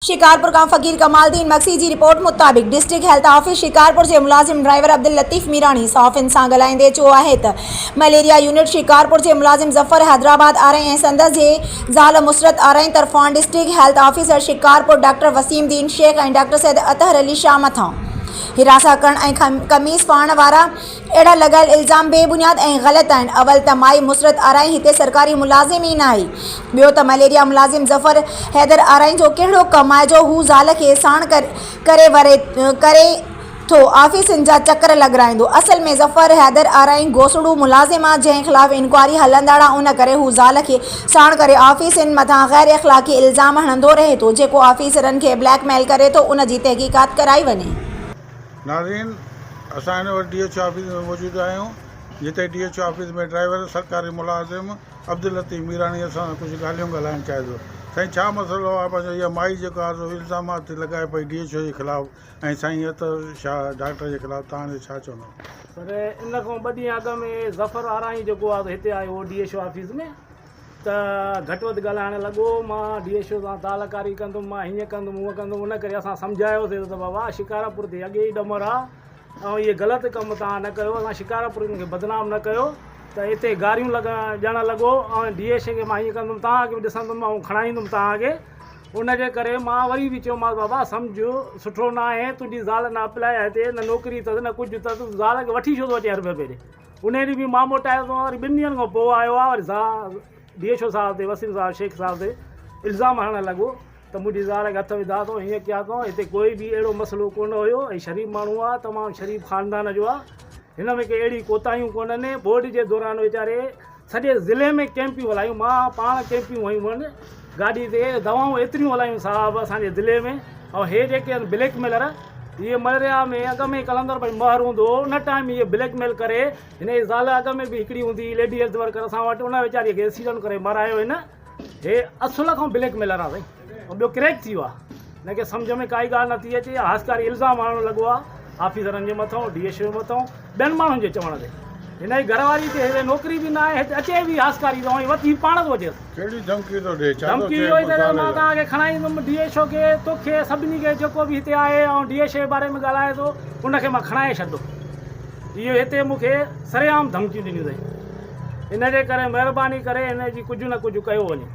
शिकारपुर का फकीर कमालदीन मक्सी जी रिपोर्ट मुताबिक डिस्ट्रिक्ट हेल्थ ऑफिस शिकारपुर से मुलाजिम ड्राइवर अब्दुल लतीफ़ मीरानी सौफ़िन सां ॻाल्हाईंदे चयो आहे त मलेरिया यूनिट शिकारपुर से मुलाजिम ज़फ़र हैदराबाद आ रहे हैं संदस जे ज़ाल मुसरत आ रही तरफ़ां district health officer Shikarpur doctor Waseem Deen Shaikh और डॉक्टर सैद अतहर अली शाह मथां हिरासा करण ऐं कमीज़ पाइण वारा अहिड़ा लॻल इल्ज़ाम बेबुनियाद ऐं ग़लति आहिनि। अवल त माई मुसरत आराई हिते सरकारी मुलाज़िम ई न आहे। ॿियो त मलेरिया मुलाज़िम ज़फ़र हैदर आराई जो कहिड़ो कमु आहे जो हू ज़ाल खे साण करे थो ऑफिसनि जा चकर लॻाराईंदो। असल में ज़फ़र हैदर आराई घोसड़ू मुलाज़िम आहे जंहिं ख़िलाफ़ इंक्वायरी हलंदड़ उन करे हू ज़ाल खे साण करे ऑफिसनि मथां गैर अख़लाक़ी इल्ज़ाम हणंदो रहे थो जेको ऑफिसरनि खे ब्लैकमेल करे थो उन जी तहक़ीक़ात कराई वञे। नाज़रीन, असां हिन वटि DHO ऑफिस में मौजूदु आहियूं जिते DHO ऑफिस में ड्राइवर सरकारी मुलाज़िम अब्दुल लतीफ़ मीरानी सां कुझु ॻाल्हियूं ॻाल्हाइणु चाहे थो। साईं, छा मसइलो आहे? पंहिंजो इहा माई जेको आहे इल्ज़ामात लॻाए पई DHO जे ख़िलाफ़ु ऐं साईं अतहर शाह डॉक्टर जे ख़िलाफ़ु, तव्हां छा चवंदो? पर इन खां ॿ ॾींहं अॻु में ज़फ़र आराई जेको आहे हिते आयो DHO ऑफिस में त घटि वधि ॻाल्हाइणु लॻो। मां DHO सां तालकारी कंदुमि, मां हीअं कंदुमि हूअं कंदुमि। उन करे असां सम्झायोसीं त बाबा शिकारपुर ते अॻे ई ॾमर आहे ऐं इहे ग़लति कमु तव्हां न कयो। असां शिकारपुर खे बदनाम न कयो त हिते गारियूं ॾियणु लॻो ऐं DHO खे मां हीअं कंदुमि, तव्हांखे बि ॾिसंदुमि ऐं खणाईंदुमि तव्हांखे। उनजे करे मां वरी बि चयोमांसि बाबा सम्झो सुठो न आहे, तुंहिंजी ज़ाल न अप्लाई आहे हिते, न नौकिरी अथसि न कुझु अथसि, तूं ज़ाल खे वठी छो थो अचे हर रुपए ॾे। उन ॾींहुं बि मां मोटायो थो, वरी 2 ॾींहंनि खां पोइ आयो आहे वरी DHO साहिब ते वसीम साहिब शेख साहिब ते इल्ज़ाम हणणु लॻो त मुंहिंजी ज़ाल खे हथ विधा थो, हीअं कया थो। हिते कोई बि अहिड़ो मसइलो कोन हुयो ऐं शरीफ़ माण्हू आहे, तमामु शरीफ़ ख़ानदान जो आहे। हिन में के अहिड़ी कोताहियूं कोन्हनि। बोर्ड जे दौरान वीचारे सॼे ज़िले में कैंपियूं हलायूं, मां पाण कैंपियूं हयूं आहिनि गाॾी ते, दवाऊं एतिरियूं हलायूं साहिबु असांजे ज़िले में। ऐं हे जेके आहिनि ब्लैकमेलर, इहे मलेरिया में अॻ में कलंदर भाई महर हूंदो हो, उन टाइम इहे ब्लैकमेल करे हिन जी ज़ाल अॻ में बि हिकिड़ी हूंदी लेडी हेल्थ वर्कर असां वटि, उन वीचारीअ खे एक्सीडेंट करे मरायो हिन। हे असुल खां ब्लैकमेलर आहे साईं। ऐं ॿियो क्रैक थी वियो आहे, हिनखे सम्झ में काई ॻाल्हि नथी अचे। हासकारी इल्ज़ाम हणणु लॻो आहे ऑफिसरनि जे मथां, DHO जे मथां, ॿियनि माण्हुनि जे चवण ते। हिन जी घरवारी ते हिते नौकिरी बि न आहे, हिते अचे बि हासकारी थो ऐं वठी पाण थो अचेसि। कहिड़ी धमकी थो ॾे? धमकी इहो ई त मां तव्हांखे खणाईंदुमि DHO खे, तोखे सभिनी खे जेको बि हिते आहे ऐं DHO जे बारे में ॻाल्हाए थो उनखे मां खणाए छॾंदो। इहो हिते मूंखे सरेआम धमकियूं ॾिनियूं अथई। इन जे करे महिरबानी करे हिन जी कुझु न कुझु कयो वञे।